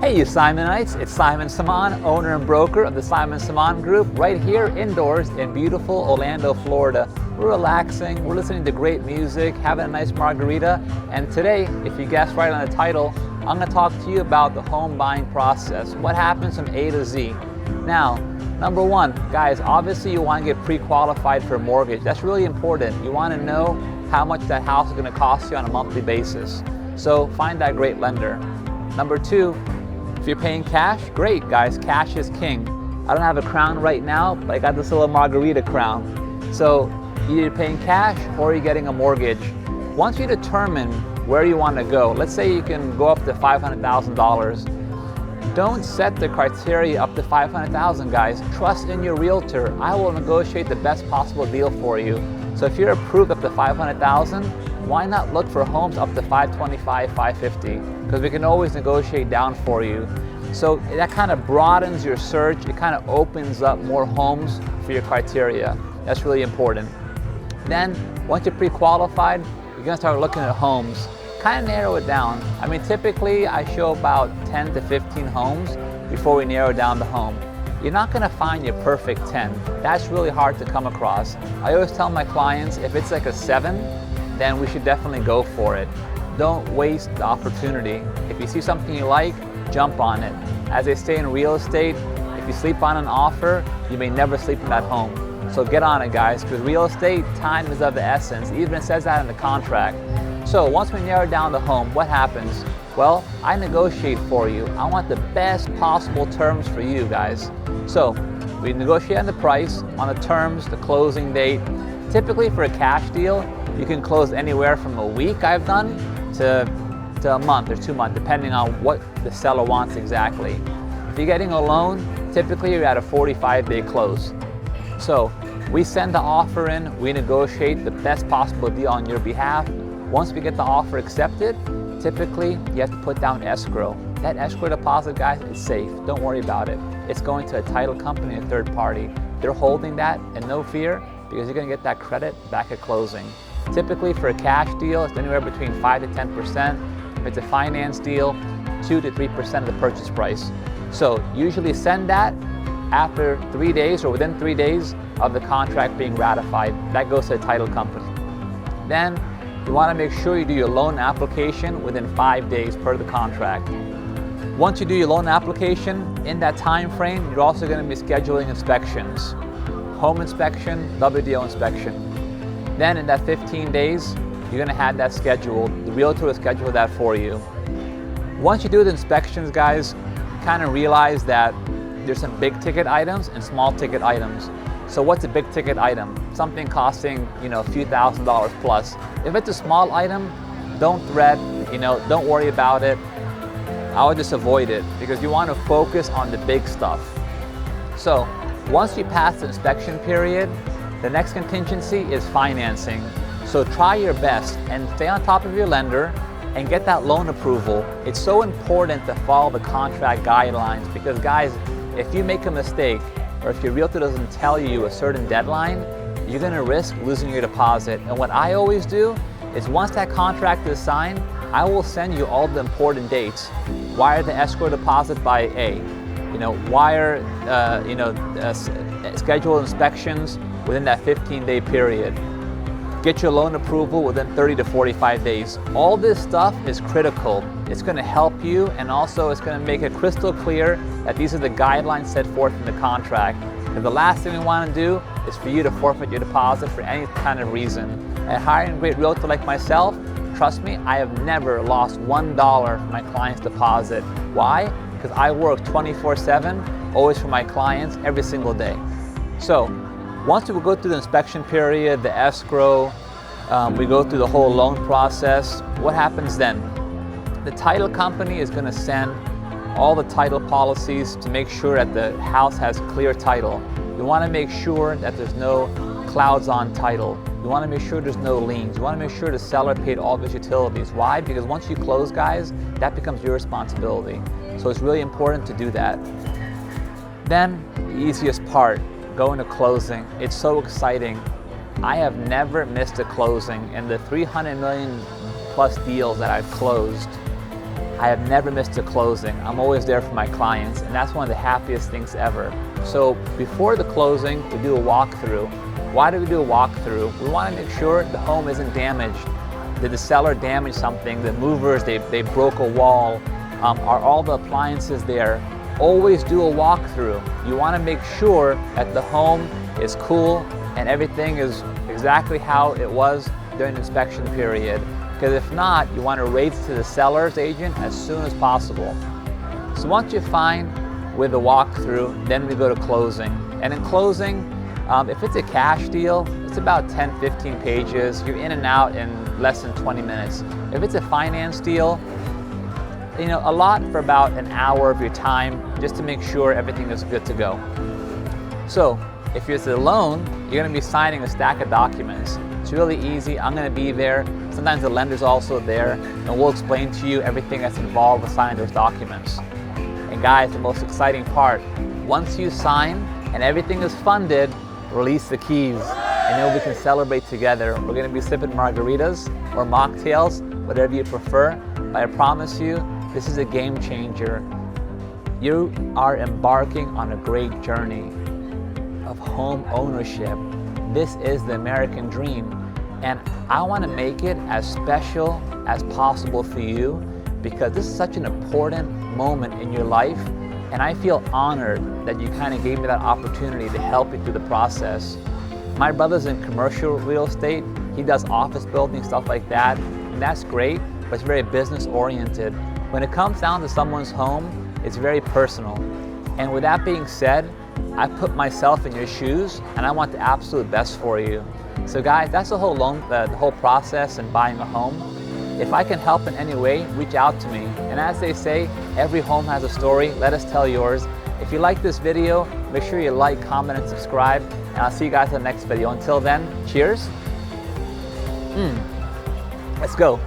Hey you Simonites, it's Simon Simaan, owner and broker of the Simon Simaan Group, right here indoors in beautiful Orlando, Florida. We're relaxing, we're listening to great music, having a nice margarita, and today, if you guessed right on the title, I'm going to talk to you about the home buying process, what happens from A to Z. Now, number one, guys, obviously you want to get pre-qualified for a mortgage. That's really important. You want to know how much that house is going to cost you on a monthly basis. So find that great lender. Number two, if you're paying cash, great guys, cash is king. I don't have a crown right now, but I got this little margarita crown. So either you're paying cash or you're getting a mortgage. Once you determine where you want to go, let's say you can go up to $500,000. Don't set the criteria up to $500,000, guys. Trust in your realtor. I will negotiate the best possible deal for you. So if you're approved up to $500,000, why not look for homes up to $525,000, $550,000? Because we can always negotiate down for you. So that kind of broadens your search. It kind of opens up more homes for your criteria. That's really important. Then, once you're pre-qualified, you're gonna start looking at homes. Kind of narrow it down. I mean, typically I show about 10 to 15 homes before we narrow down the home. You're not gonna find your perfect 10. That's really hard to come across. I always tell my clients, if it's like a 7, then we should definitely go for it. Don't waste the opportunity. If you see something you like, jump on it. As they say in real estate, if you sleep on an offer, you may never sleep in that home. So get on it, guys, because real estate, time is of the essence. Even it says that in the contract. So once we narrow down the home, what happens? Well, I negotiate for you. I want the best possible terms for you, guys. So we negotiate on the price, on the terms, the closing date. Typically for a cash deal, you can close anywhere from a week, I've done, to a month or 2 months, depending on what the seller wants exactly. If you're getting a loan, typically you're at a 45-day close. So we send the offer in, we negotiate the best possible deal on your behalf. Once we get the offer accepted, typically you have to put down escrow. That escrow deposit, guys, is safe. Don't worry about it. It's going to a title company, a third party. They're holding that, and no fear, because you're going to get that credit back at closing. Typically for a cash deal, it's anywhere between 5 to 10%. If it's a finance deal, 2 to 3% of the purchase price. So usually send that after 3 days or within 3 days of the contract being ratified. That goes to the title company. Then you want to make sure you do your loan application within 5 days per the contract. Once you do your loan application, in that time frame, you're also going to be scheduling inspections. Home inspection, WDO inspection. Then in that 15 days, you're going to have that scheduled. The realtor will schedule that for you. Once you do the inspections, guys, you kind of realize that there's some big ticket items and small ticket items. So what's a big ticket item? Something costing, a few $1,000s plus. If it's a small item, don't threat, don't worry about it. I would just avoid it because you want to focus on the big stuff. So once you pass the inspection period, the next contingency is financing. So try your best and stay on top of your lender and get that loan approval. It's so important to follow the contract guidelines because, guys, if you make a mistake or if your realtor doesn't tell you a certain deadline, you're going to risk losing your deposit. And what I always do is once that contract is signed, I will send you all the important dates. Wire the escrow deposit by A. Schedule inspections within that 15-day period. Get your loan approval within 30 to 45 days. All this stuff is critical. It's going to help you, and also it's going to make it crystal clear that these are the guidelines set forth in the contract. And the last thing we want to do is for you to forfeit your deposit for any kind of reason. And hiring a great realtor like myself, trust me, I have never lost $1 from my client's deposit. Why? Because I work 24/7, always for my clients, every single day. So once we go through the inspection period, the escrow, we go through the whole loan process, what happens then? The title company is going to send all the title policies to make sure that the house has clear title. You want to make sure that there's no clouds on title. You want to make sure there's no liens. You want to make sure the seller paid all of his utilities. Why? Because once you close, guys, that becomes your responsibility. So it's really important to do that. Then, the easiest part, going to closing. It's so exciting. I have never missed a closing. In the 300 million plus deals that I've closed, I have never missed a closing. I'm always there for my clients, and that's one of the happiest things ever. So before the closing, we do a walkthrough. Why do we do a walkthrough? We want to make sure the home isn't damaged. Did the seller damage something? The movers, they broke a wall. Are all the appliances there? Always do a walkthrough. You want to make sure that the home is cool and everything is exactly how it was during the inspection period. Because if not, you want to raise it to the seller's agent as soon as possible. So once you're fine with the walkthrough, then we go to closing. And in closing, if it's a cash deal, it's about 10-15 pages. You're in and out in less than 20 minutes. If it's a finance deal, a lot for about an hour of your time just to make sure everything is good to go. So if it's a loan, you're going to be signing a stack of documents. It's really easy. I'm going to be there. Sometimes the lender's also there, and we'll explain to you everything that's involved with signing those documents. And guys, the most exciting part, once you sign and everything is funded, release the keys, and then we can celebrate together. We're going to be sipping margaritas or mocktails, whatever you prefer. But I promise you, this is a game changer. You are embarking on a great journey of home ownership. This is the American dream, and I want to make it as special as possible for you because this is such an important moment in your life, and I feel honored that you kind of gave me that opportunity to help you through the process. My brother's in commercial real estate. He does office building, stuff like that, and that's great, but it's very business oriented. When it comes down to someone's home, it's very personal. And with that being said, I put myself in your shoes and I want the absolute best for you. So guys, that's the whole process in buying a home. If I can help in any way, reach out to me. And as they say, every home has a story. Let us tell yours. If you like this video, make sure you like, comment, and subscribe. And I'll see you guys in the next video. Until then, cheers. Let's go.